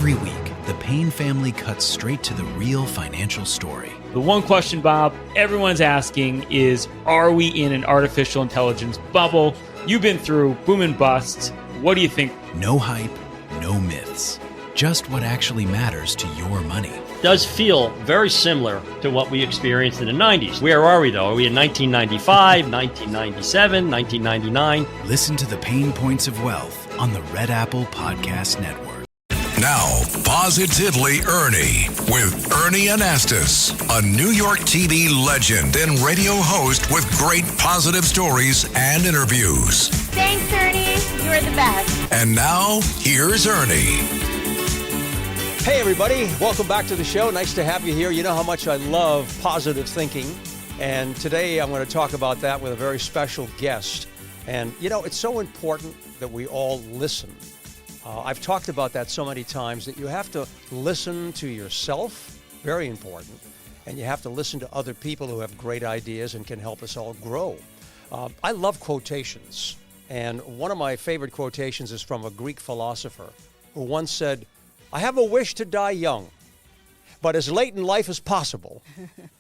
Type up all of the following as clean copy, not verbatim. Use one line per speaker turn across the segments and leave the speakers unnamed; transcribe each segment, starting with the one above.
Every week, the Payne family cuts straight to the real financial story.
The one question, Bob, everyone's asking is, are we in an artificial intelligence bubble? You've been through boom and bust. What do you think?
No hype, no myths. Just what actually matters to your money.
Does feel very similar to what we experienced in the 90s. Where are we, though? Are we in 1995, 1997, 1999?
Listen to the Pain Points of Wealth on the Red Apple Podcast Network.
Now, Positively Ernie with Ernie Anastas, a New York TV legend and radio host with great positive stories and interviews.
Thanks, Ernie. You're the best.
And now, here's Ernie.
Hey, everybody. Welcome back to the show. Nice to have you here. You know how much I love positive thinking. And today I'm going to talk about that with a very special guest. And, you know, it's so important that we all listen. I've talked about that so many times that you have to listen to yourself, very important, and you have to listen to other people who have great ideas and can help us all grow. I love quotations, and one of my favorite quotations is from a Greek philosopher who once said, "I have a wish to die young, but as late in life as possible."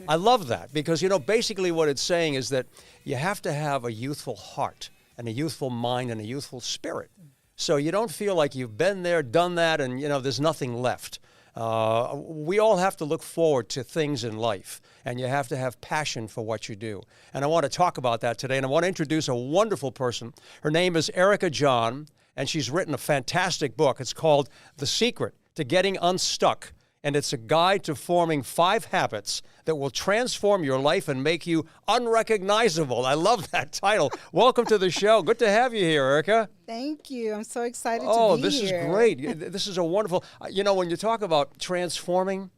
I love that because, you know, basically what it's saying is that you have to have a youthful heart and a youthful mind and a youthful spirit. So you don't feel like you've been there, done that, and, you know, there's nothing left. We all have to look forward to things in life, and you have to have passion for what you do. And I want to talk about that today, and I want to introduce a wonderful person. Her name is Erika Jon, and she's written a fantastic book. It's called The Secret to Getting Unstuck, and it's a guide to forming 5 habits that will transform your life and make you unrecognizable. I love that title. Welcome to the show. Good to have you here, Erika.
Thank you. I'm so excited to be here.
Oh, this is great. This is a wonderful, you know, when you talk about transforming,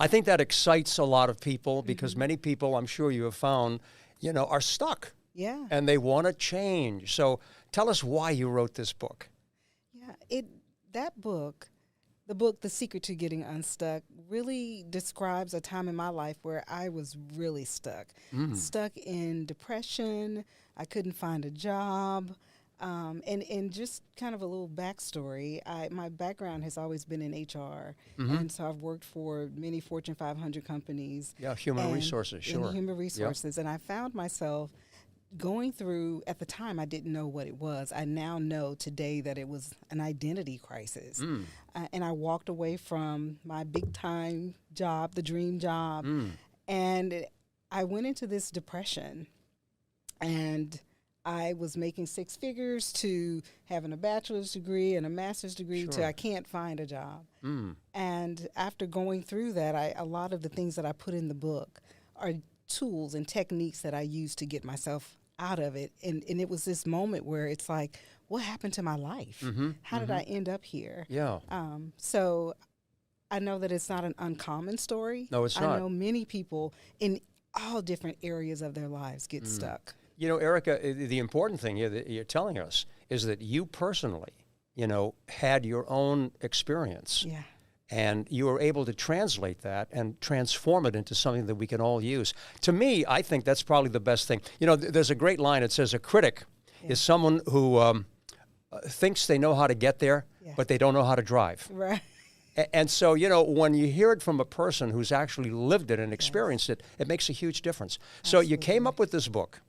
I think that excites a lot of people because many people, I'm sure you have found, you know, are stuck.
Yeah.
And they want to change. So tell us why you wrote this book.
Yeah, that book, the book, The Secret to Getting Unstuck, really describes a time in my life where I was really stuck. Stuck in depression. I couldn't find a job. And just kind of a little backstory, my background has always been in HR. And so I've worked for many Fortune 500 companies.
Yeah, human resources, sure.
Human resources. Yep. And I found myself going through, at the time, I didn't know what it was. I now know today that it was an identity crisis. And I walked away from my big-time job, the dream job, and I went into this depression. And I was making 6 figures to having a bachelor's degree and a master's degree to I can't find a job. And after going through that, a lot of the things that I put in the book are tools and techniques that I use to get myself out of it. And it was this moment where it's like, what happened to my life? How did I end up here?
Yeah.
So I know that it's not an uncommon story.
No, it's not.
I know many people in all different areas of their lives get stuck.
You know, Erika, the important thing here that you're telling us is that you personally, you know, had your own experience.
Yeah.
And you were able to translate that and transform it into something that we can all use. To me, I think that's probably the best thing. You know, there's a great line. It says a critic is someone who thinks they know how to get there, but they don't know how to drive.
Right.
And so, you know, when you hear it from a person who's actually lived it and experienced it, it makes a huge difference. Absolutely. So you came up with this book,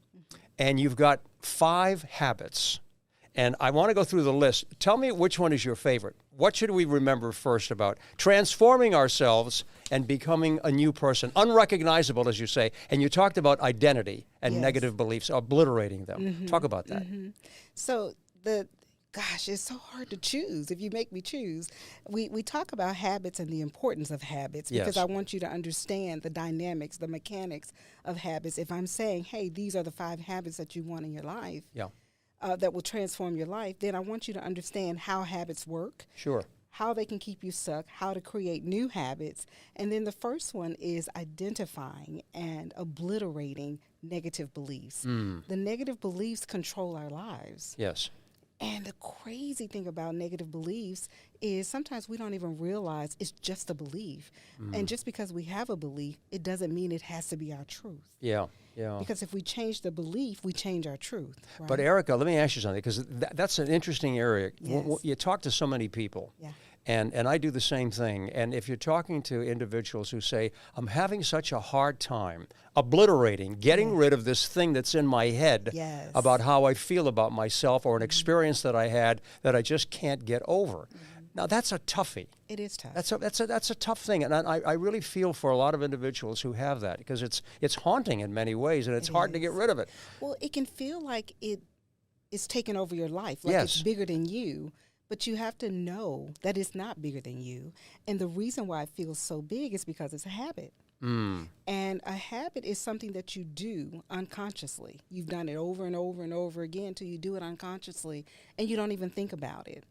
and you've got 5 habits. And I want to go through the list. Tell me which one is your favorite. What should we remember first about transforming ourselves and becoming a new person, unrecognizable, as you say? And you talked about identity and negative beliefs, obliterating them. Talk about that.
So gosh, it's so hard to choose. If you make me choose, we talk about habits and the importance of habits because I want you to understand the dynamics, the mechanics of habits. If I'm saying, hey, these are the 5 habits that you want in your life. That will transform your life, then I want you to understand how habits work. Sure. How they can keep you stuck, how to create new habits. And then the first one is identifying and obliterating negative beliefs. The negative beliefs control our lives.
Yes.
And the crazy thing about negative beliefs is sometimes we don't even realize it's just a belief. And just because we have a belief, it doesn't mean it has to be our truth.
Yeah.
Because if we change the belief, we change our truth. Right?
But Erika, let me ask you something, because that's an interesting area.
Yes.
You talk to so many people, And I do the same thing. And if you're talking to individuals who say, I'm having such a hard time obliterating, getting rid of this thing that's in my head about how I feel about myself or an experience that I had that I just can't get over. Now, that's a toughie.
It is tough.
That's a tough thing. And I really feel for a lot of individuals who have that, because it's haunting in many ways, and it's hard to get rid of it.
Well, it can feel like it's taken over your life, like it's bigger than you. But you have to know that it's not bigger than you. And the reason why it feels so big is because it's a habit. And a habit is something that you do unconsciously. You've done it over and over and over again until you do it unconsciously, and you don't even think about it.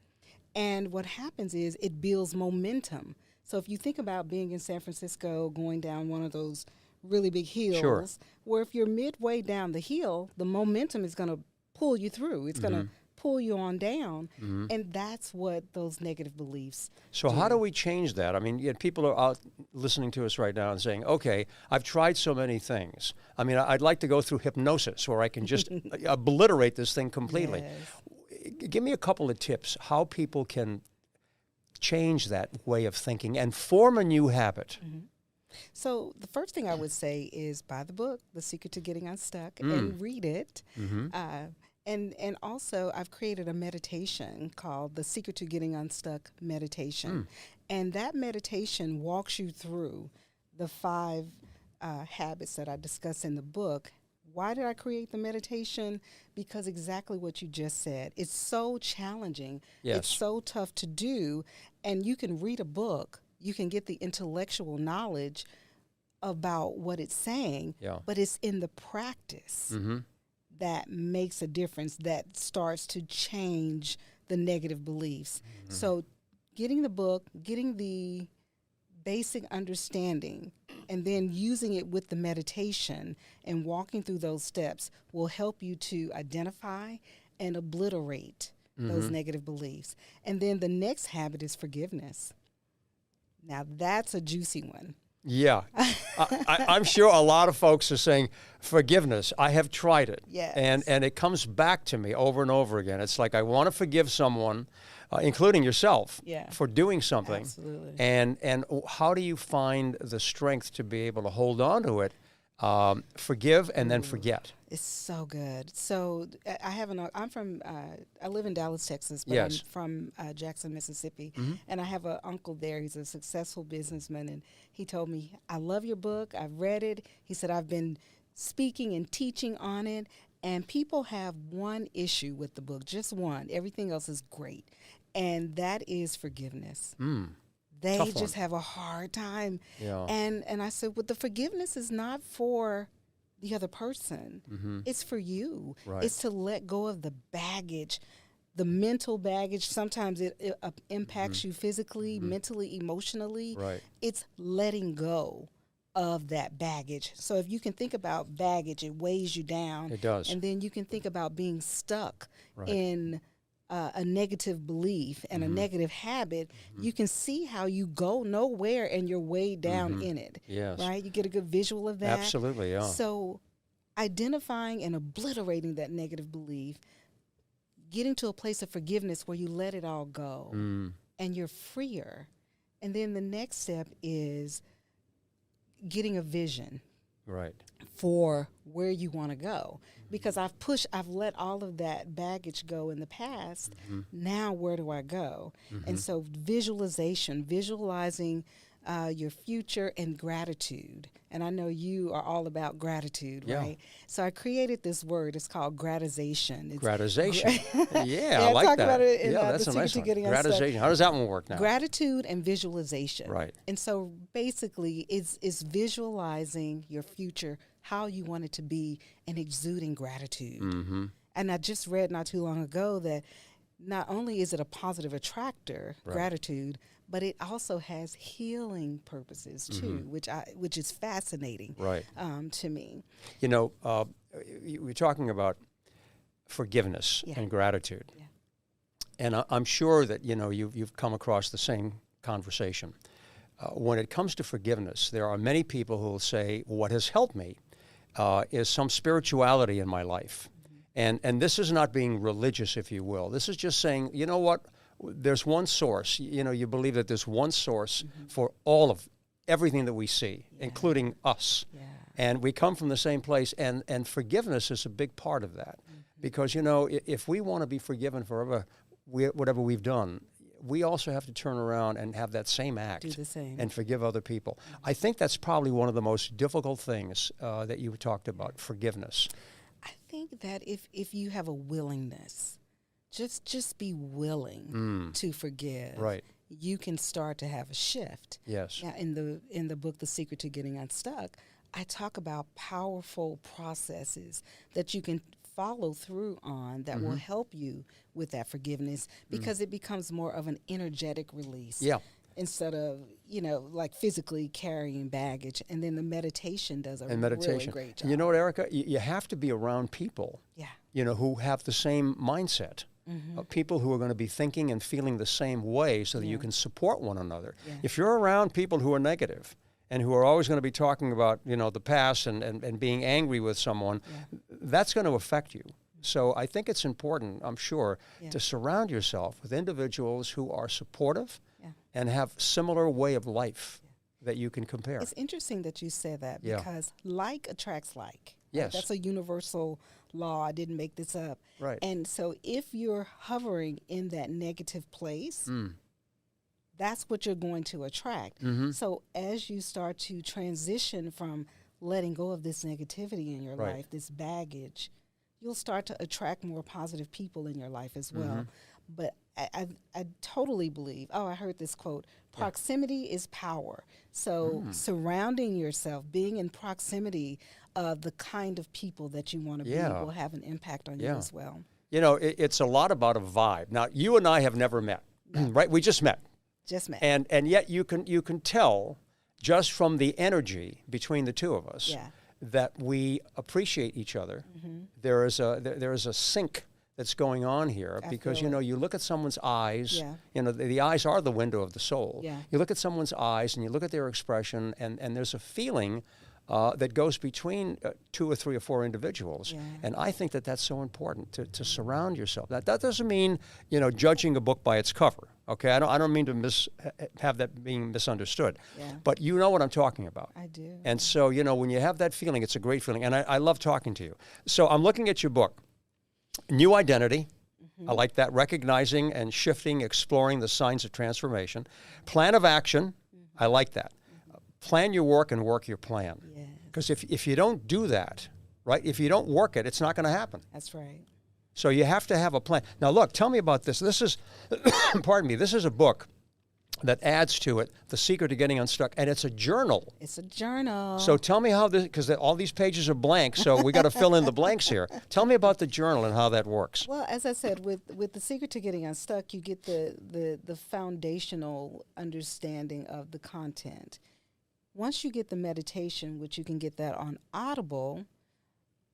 And what happens is it builds momentum. So if you think about being in San Francisco, going down one of those really big hills, where if you're midway down the hill, the momentum is going to pull you through. It's going to pull you on down, and that's what those negative beliefs
So
do.
how do we change that? I mean, people are out listening to us right now and saying, okay, I've tried so many things. I mean, I'd like to go through hypnosis where I can just obliterate this thing completely. Give me a couple of tips how people can change that way of thinking and form a new habit.
So the first thing I would say is buy the book, The Secret to Getting Unstuck, and read it. And also, I've created a meditation called The Secret to Getting Unstuck Meditation. And that meditation walks you through the 5 habits that I discuss in the book. Why did I create the meditation? Because exactly what you just said. It's so challenging. It's so tough to do. And you can read a book. You can get the intellectual knowledge about what it's saying. But it's in the practice that makes a difference, that starts to change the negative beliefs. So getting the book, getting the basic understanding, and then using it with the meditation and walking through those steps will help you to identify and obliterate those negative beliefs. And then the next habit is forgiveness. Now, that's a juicy one.
Yeah. I'm sure a lot of folks are saying, forgiveness, I have tried it. And it comes back to me over and over again. It's like I want to forgive someone, including yourself, for doing something.
Absolutely.
And how do you find the strength to be able to hold on to it, forgive, and then forget?
It's so good. So I live in Dallas, Texas, but I'm from Jackson, Mississippi. And I have an uncle there. He's a successful businessman. And he told me, I love your book. I've read it. He said, I've been speaking and teaching on it. And people have one issue with the book, just one. Everything else is great. And that is forgiveness. They just have a hard time. And I said, well, the forgiveness is not for the other person. It's for you. It's to let go of the baggage, the mental baggage. Sometimes it impacts you physically, mentally, emotionally. It's letting go of that baggage. So if you can think about baggage, it weighs you down.
It does.
And then you can think about being stuck in a negative belief and a negative habit. You can see how you go nowhere and you're weighed down in it. Right? You get a good visual of that.
Absolutely, yeah.
So identifying and obliterating that negative belief, getting to a place of forgiveness where you let it all go and you're freer. And then the next step is getting a vision for where you want to go. Because I've let all of that baggage go in the past. Now where do I go? And so visualizing your future, and gratitude. And I know you are all about gratitude, right? So I created this word. It's called gratization.
Gratization. I like
talk
that.
About it in,
that's
the
a nice one.
Gratization.
How does that one work now?
Gratitude and visualization.
Right.
And so basically it's visualizing your future, how you want it to be, and exuding gratitude. And I just read not too long ago that not only is it a positive attractor, gratitude, but it also has healing purposes too, which is fascinating to me.
You know, we're talking about forgiveness and gratitude, and I'm sure that you've come across the same conversation. When it comes to forgiveness, there are many people who will say, "What has helped me is some spirituality in my life," and this is not being religious, if you will. This is just saying, you know what. there's one source. You believe that there's one source for all of everything that we see, including us.
Yeah.
And we come from the same place, and forgiveness is a big part of that. Because, if we want to be forgiven for whatever we've done, we also have to turn around and have that same act.
Do the same.
And forgive other people. I think that's probably one of the most difficult things that you talked about, forgiveness.
I think that if you have a willingness, just be willing to forgive.
Right.
You can start to have a shift.
Yes.
Now, in the book, The Secret to Getting Unstuck, I talk about powerful processes that you can follow through on that will help you with that forgiveness, because it becomes more of an energetic release.
Yeah.
Instead of, like physically carrying baggage. And then the meditation does a really great job.
You know what, Erika? You have to be around people, who have the same mindset. People who are going to be thinking and feeling the same way, so that you can support one another.
Yeah.
If you're around people who are negative and who are always going to be talking about, the past and being angry with someone, that's going to affect you. So I think it's important, I'm sure, to surround yourself with individuals who are supportive and have similar way of life that you can compare.
It's interesting that you said that, because like attracts like.
Yes.
That's a universal law. I didn't make this up.
Right.
And so if you're hovering in that negative place, that's what you're going to attract. So as you start to transition from letting go of this negativity in your life, this baggage, you'll start to attract more positive people in your life as well. But I totally believe, I heard this quote, proximity is power. So surrounding yourself, being in proximity of the kind of people that you want to be will have an impact on you as well.
It's a lot about a vibe. Now, you and I have never met, right? We just met.
Just met.
And yet you can tell just from the energy between the two of us that we appreciate each other. There is a sync that's going on here, because you look at someone's eyes. The eyes are the window of the soul. You look at someone's eyes and you look at their expression, and there's a feeling that goes between 2 or 3 or 4 individuals. And I think that that's so important to surround yourself. That doesn't mean judging a book by its cover. Okay, I don't mean to have that being misunderstood. But you know what I'm talking about.
I do.
And so when you have that feeling, it's a great feeling. And I love talking to you. So I'm looking at your book, New Identity. I like that. Recognizing and shifting, exploring the signs of transformation. Plan of action. I like that. Plan your work and work your plan. Because if you don't do that, right, if you don't work it, it's not going to happen.
That's right.
So you have to have a plan. Now, look, tell me about this. This is, pardon me, this is a book that adds to it, The Secret to Getting Unstuck, and it's a journal.
It's a journal.
So tell me how this, because all these pages are blank, so we got to fill in the blanks here. Tell me about the journal and how that works.
Well, as I said, with The Secret to Getting Unstuck, you get the foundational understanding of the content. Once you get the meditation, which you can get that on Audible,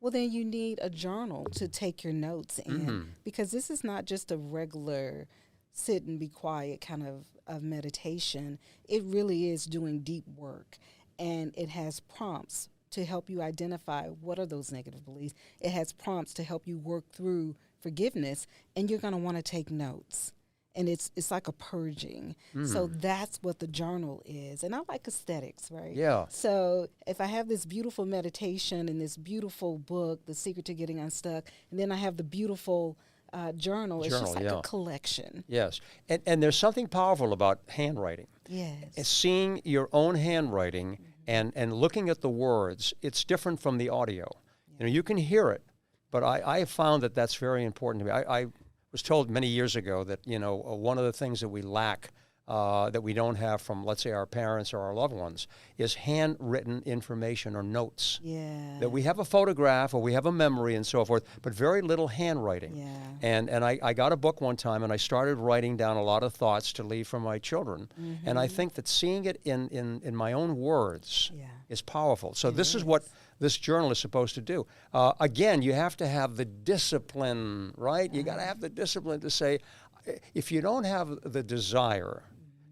well, then you need a journal to take your notes in, because this is not just a regular sit and be quiet kind of meditation. It really is doing deep work, and it has prompts to help you identify what are those negative beliefs. It has prompts to help you work through forgiveness, and you're going to want to take notes. And it's like a purging. So that's what the journal is. And I like aesthetics, right?
Yeah.
So if I have this beautiful meditation and this beautiful book, The Secret to Getting Unstuck, and then I have the beautiful journal, it's just like a collection.
Yes. And there's something powerful about handwriting.
Yes.
And seeing your own handwriting and looking at the words, it's different from the audio. You can hear it, but I have found that that's very important to me. I was told many years ago that, one of the things that we lack, that we don't have from, let's say, our parents or our loved ones, is handwritten information or notes.
Yeah.
That we have a photograph or we have a memory and so forth, but very little handwriting.
Yeah.
And I got a book one time, and I started writing down a lot of thoughts to leave for my children. And I think that seeing it in my own words is powerful. So this is what this journal is supposed to do. Again, you have to have the discipline, right? You got to have the discipline to say, if you don't have the desire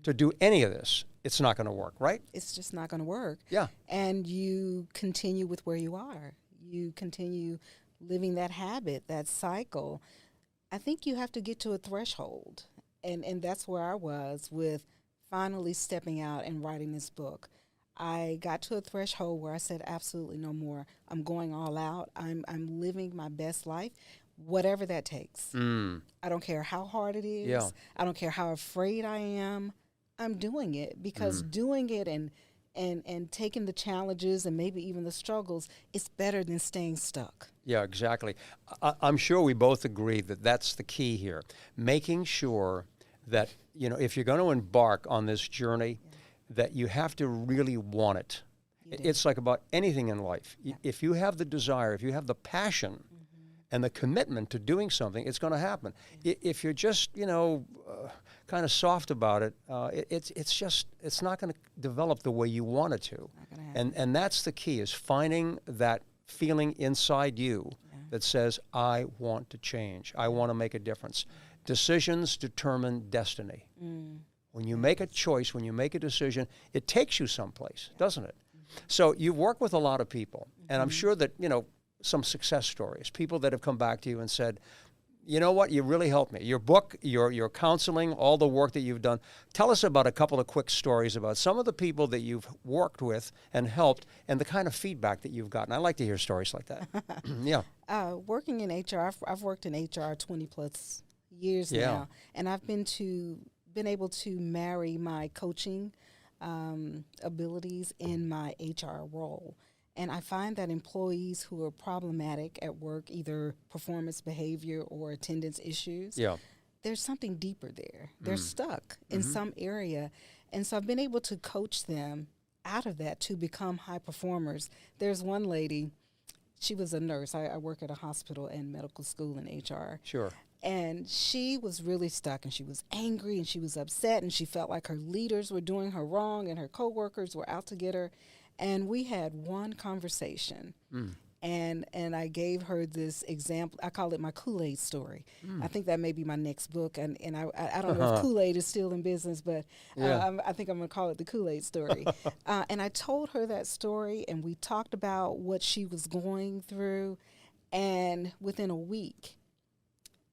to do any of this, it's not going to work, right?
It's just not going to work.
Yeah.
And you continue with where you are. You continue living that habit, that cycle. I think you have to get to a threshold. And that's where I was with finally stepping out and writing this book. I got to a threshold where I said, absolutely no more. I'm going all out. I'm living my best life, whatever that takes. I don't care how hard it is.
Yeah.
I don't care how afraid I am. I'm doing it because doing it and taking the challenges and maybe even the struggles is better than staying stuck.
Yeah, exactly. I'm sure we both agree that that's the key here. Making sure that, if you're going to embark on this journey, that you have to really want it. It's like about anything in life. If you have the desire, if you have the passion and the commitment to doing something, it's going to happen. If you're just, kind of soft about it, it's not going to develop the way you want it to. And that's the key, is finding that feeling inside you that says, I want to change. I want to make a difference. Decisions determine destiny. When you make a choice, when you make a decision, it takes you someplace, doesn't it? So you've worked with a lot of people, and I'm sure that, some success stories, people that have come back to you and said, you know what, you really helped me. Your book, your counseling, all the work that you've done. Tell us about a couple of quick stories about some of the people that you've worked with and helped and the kind of feedback that you've gotten. I like to hear stories like that. Yeah.
Working in HR, I've worked in HR 20 plus years now, and I've been able to marry my coaching abilities in my HR role. And I find that employees who are problematic at work, either performance behavior or attendance issues, there's something deeper there. They're stuck in some area. And so I've been able to coach them out of that to become high performers. There's one lady, she was a nurse. I work at a hospital and medical school in HR.
Sure.
And she was really stuck, and she was angry, and she was upset, and she felt like her leaders were doing her wrong, and her coworkers were out to get her. And we had one conversation, and I gave her this example. I call it my Kool-Aid story. I think that may be my next book, and I don't know if Kool-Aid is still in business, but I think I'm going to call it the Kool-Aid story. And I told her that story, and we talked about what she was going through, and within a week,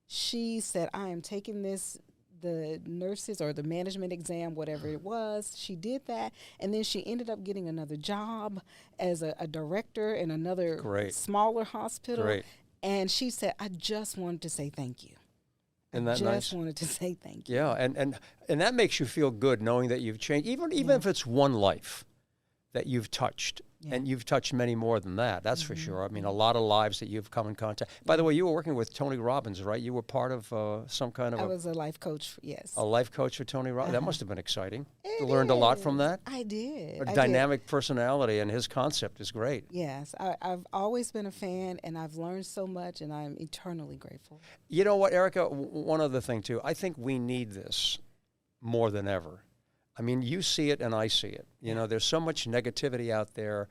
she said, I am taking the nurses or the management exam, whatever it was. She did that, and then she ended up getting another job as a director in another smaller hospital.
Great.
And she said, I just wanted to say thank you.
Isn't that nice?
Wanted to say thank you.
Yeah, and that makes you feel good knowing that you've changed, even if it's one life that you've touched. And you've touched many more than that, that's for sure. I mean, a lot of lives that you've come in contact. By the way, you were working with Tony Robbins, right? You were part of some kind of
I was a life coach, yes.
A life coach for Tony Robbins. That must have been exciting. You learned a lot from that?
I did.
A dynamic personality, and his concept is great.
Yes, I've always been a fan, and I've learned so much, and I'm eternally grateful.
You know what, Erika, one other thing, too. I think we need this more than ever. I mean, you see it and I see it. There's so much negativity out there.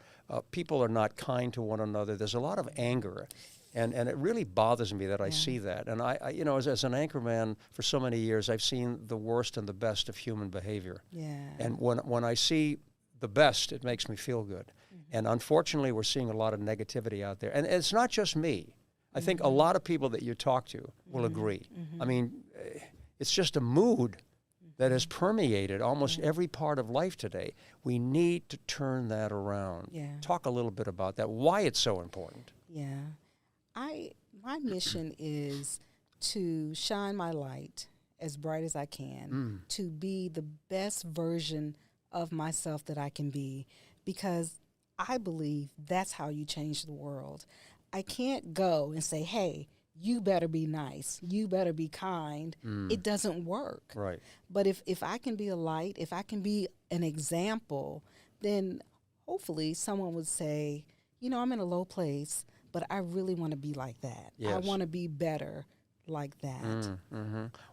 People are not kind to one another. There's a lot of anger. And it really bothers me that I see that. And I as an anchorman for so many years, I've seen the worst and the best of human behavior.
Yeah.
And when I see the best, it makes me feel good. And unfortunately, we're seeing a lot of negativity out there. And it's not just me. I think a lot of people that you talk to will agree. I mean, it's just a mood that has permeated almost every part of life today. We need to turn that around.
Yeah.
Talk a little bit about that, why it's so important.
Yeah. My mission is to shine my light as bright as I can, to be the best version of myself that I can be, because I believe that's how you change the world. I can't go and say, hey, you better be nice, you better be kind. It doesn't work.
Right.
But if I can be a light, if I can be an example, then hopefully someone would say, I'm in a low place, but I really want to be like that.
Yes.
I want to be better like that.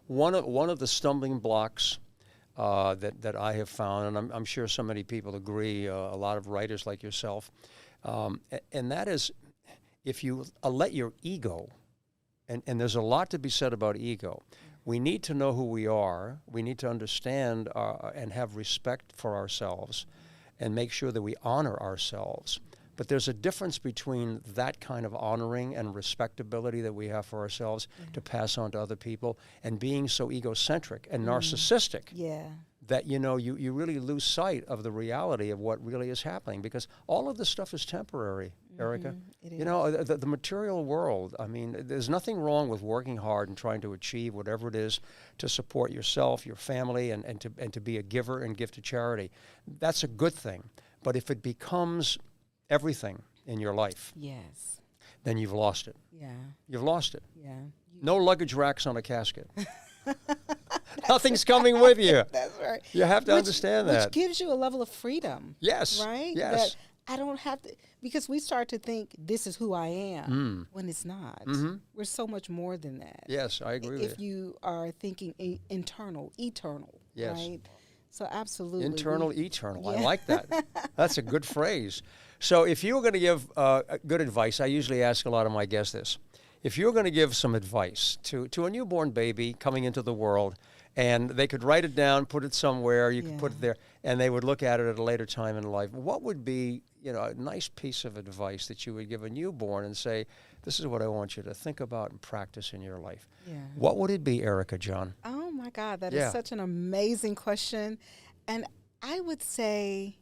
One of the stumbling blocks that I have found, and I'm sure so many people agree, a lot of writers like yourself, and that is if you let your ego, and there's a lot to be said about ego. We need to know who we are. We need to understand and have respect for ourselves and make sure that we honor ourselves. But there's a difference between that kind of honoring and respectability that we have for ourselves to pass on to other people, and being so egocentric and narcissistic that, you really lose sight of the reality of what really is happening, because all of this stuff is temporary, Erika.
It
is. The material world, I mean, there's nothing wrong with working hard and trying to achieve whatever it is to support yourself, your family, and to be a giver and give to charity. That's a good thing. But if it becomes everything in your life, then you've lost it. You've lost it. No luggage racks on a casket. Nothing's coming with you.
That's right.
You have to understand that.
Which gives you a level of freedom.
Yes.
Right?
Yes.
That I don't have to, because we start to think this is who I am when it's not. We're so much more than that.
Yes, I agree with you.
If you are thinking eternal, right? So absolutely.
Internal, eternal. I like that. That's a good phrase. So if you were going to give good advice, I usually ask a lot of my guests this. If you were going to give some advice to a newborn baby coming into the world, and they could write it down, put it somewhere, you could put it there, and they would look at it at a later time in life, what would be, a nice piece of advice that you would give a newborn and say, this is what I want you to think about and practice in your life? What would it be, Erika Jon?
Oh my God, that is such an amazing question. And I would say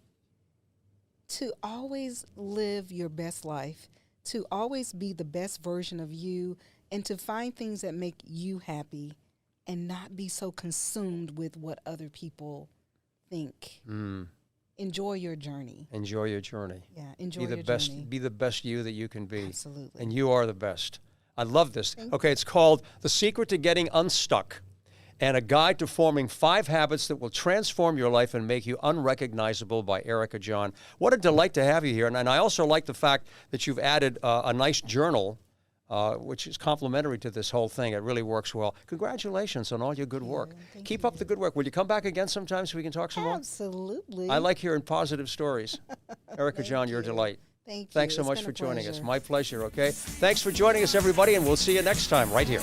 to always live your best life, to always be the best version of you, and to find things that make you happy and not be so consumed with what other people think. Enjoy your journey.
Enjoy your journey.
Yeah, enjoy your journey.
Be the best you that you can be.
Absolutely.
And you are the best. I love this. Okay, it's called The Secret to Getting Unstuck, and a guide to forming 5 habits that will transform your life and make you unrecognizable, by Erika Jon. What a delight to have you here. And I also like the fact that you've added a nice journal, which is complementary to this whole thing. It really works well. Congratulations on all your good work. Keep up the good work. Will you come back again sometime so we can talk some more?
Absolutely.
I like hearing positive stories. Erika Jon, you're a delight.
Thank you.
Thanks so much for joining us. My pleasure, okay? Thanks for joining us, everybody, and we'll see you next time right here.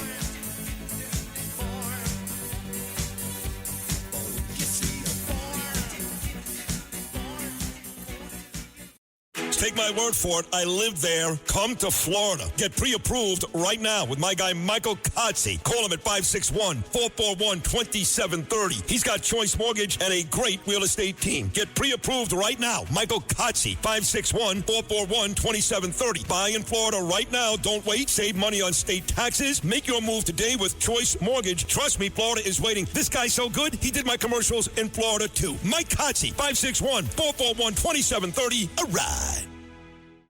Take my word for it. I live there. Come to Florida. Get pre-approved right now with my guy, Michael Kotze. Call him at 561-441-2730. He's got Choice Mortgage and a great real estate team. Get pre-approved right now. Michael Kotze, 561-441-2730. Buy in Florida right now. Don't wait. Save money on state taxes. Make your move today with Choice Mortgage. Trust me, Florida is waiting. This guy's so good, he did my commercials in Florida too. Mike Kotze, 561-441-2730. A ride.